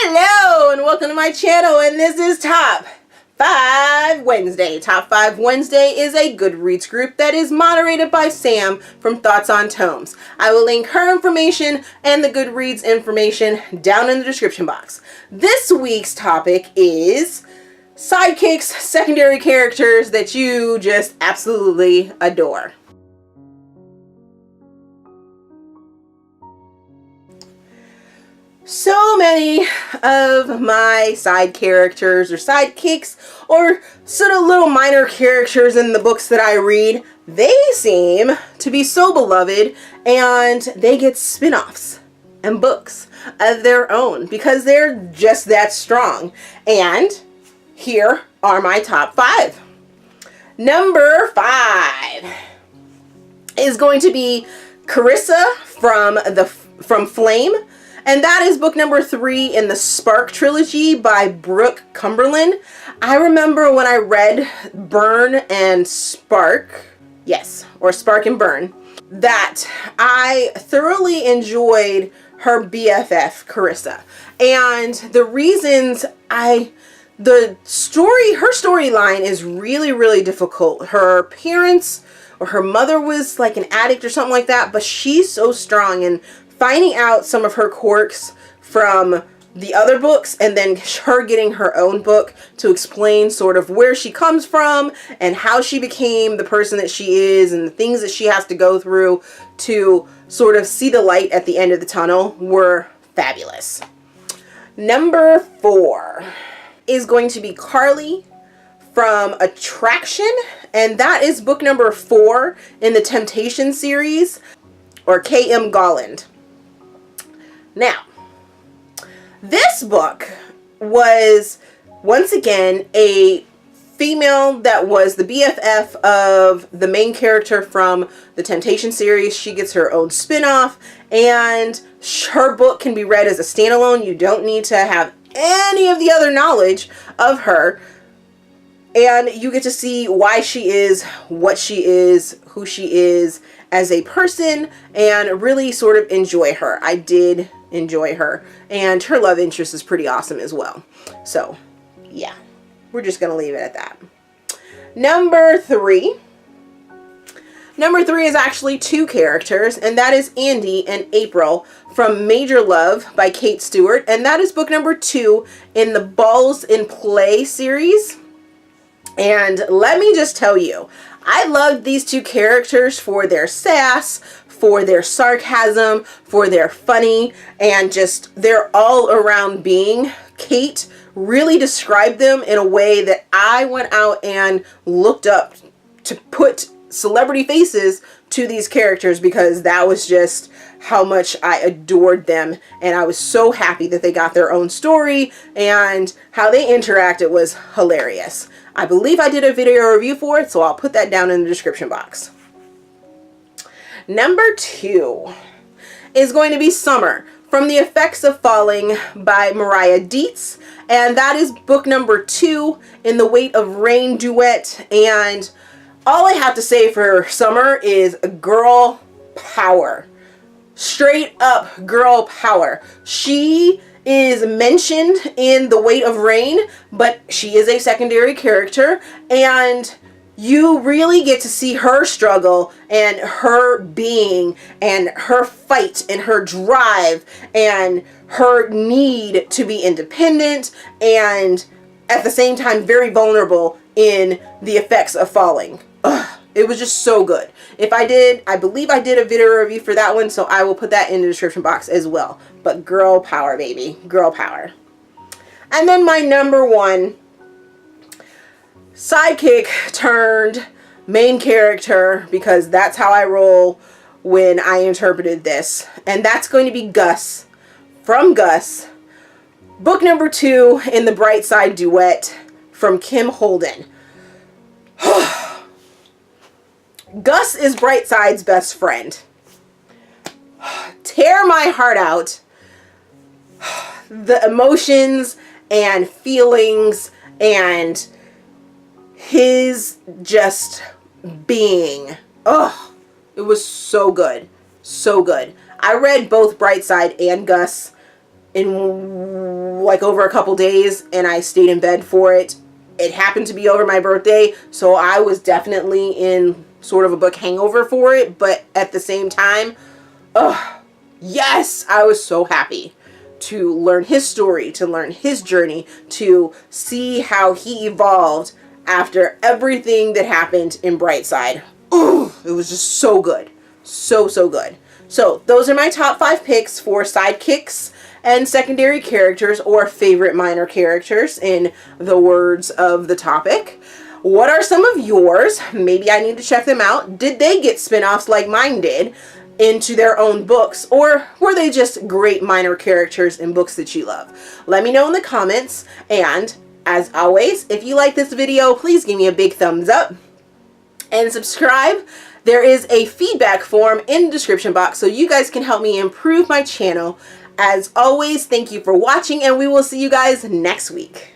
Hello and welcome to my channel, and this is Top 5 Wednesday. Top 5 Wednesday is a Goodreads group that is moderated by Sam from Thoughts on Tomes. I will link her information and the Goodreads information down in the description box. This week's topic is sidekicks, secondary characters that you just absolutely adore. So many of my side characters or sidekicks or sort of little minor characters in the books that I read, they seem to be so beloved and they get spin-offs and books of their own because they're just that strong. And here are my top 5. Number 5 is going to be Karissa from Flame. And that is book number 3 in the Spark trilogy by Brooke Cumberland. I remember when I read Burn and Spark, yes, or Spark and Burn, that I thoroughly enjoyed her BFF, Karissa. And the reasons her storyline is really, really difficult. Her parents or her mother was like an addict or something like that, but she's so strong, and finding out some of her quirks from the other books and then her getting her own book to explain sort of where she comes from and how she became the person that she is and the things that she has to go through to sort of see the light at the end of the tunnel were fabulous. Number 4 is going to be Carly from Attraction, and that is book number 4 in the Temptation series, or K.M. Golland. Now, this book was, once again, a female that was the BFF of the main character from the Temptation series. She gets her own spin-off, and her book can be read as a standalone. You don't need to have any of the other knowledge of her. And you get to see why she is, what she is, who she is as a person, and really sort of enjoy her. I did enjoy her, and her love interest is pretty awesome as well. So yeah, we're just gonna leave it at that. Number 3 is actually 2 characters, and that is Andy and April from Major Love by Kate Stewart, and that is book number 2 in the Balls in Play series. And let me just tell you, I loved these 2 characters for their sass, for their sarcasm, for their funny, and just their all-around being. Kate really described them in a way that I went out and looked up to put celebrity faces to these characters, because that was just how much I adored them, and I was so happy that they got their own story, and how they interacted was hilarious. I believe I did a video review for it, so I'll put that down in the description box. Number 2 is going to be Summer from The Effects of Falling by Mariah Dietz, and that is book number 2 in the Weight of Rain duet. And all I have to say for Summer is girl power. Straight up girl power. She is mentioned in The Weight of Rain, but she is a secondary character, and you really get to see her struggle and her being and her fight and her drive and her need to be independent and at the same time very vulnerable in The Effects of Falling. Ugh, it was just so good. I believe I did a video review for that one, so I will put that in the description box as well. But girl power, baby. Girl power. And then my number 1 sidekick turned main character, because that's how I roll when I interpreted this. And that's going to be Gus from Gus. Book number 2 in the Bright Side duet from Kim Holden. Gus is Brightside's best friend. Tear my heart out. The emotions and feelings and his just being. Oh, it was so good. So good. I read both Brightside and Gus in like over a couple days, and I stayed in bed for it. It happened to be over my birthday, so I was definitely in sort of a book hangover for it, but at the same time, yes, I was so happy to learn his story, to learn his journey, to see how he evolved after everything that happened in Brightside. Ooh, it was just so good. So good. So those are my top 5 picks for sidekicks and secondary characters, or favorite minor characters in the words of the topic. What are some of yours? Maybe I need to check them out. Did they get spin-offs like mine did into their own books, or were they just great minor characters in books that you love? Let me know in the comments, and as always, if you like this video, please give me a big thumbs up and subscribe. There is a feedback form in the description box so you guys can help me improve my channel. As always, thank you for watching, and we will see you guys next week.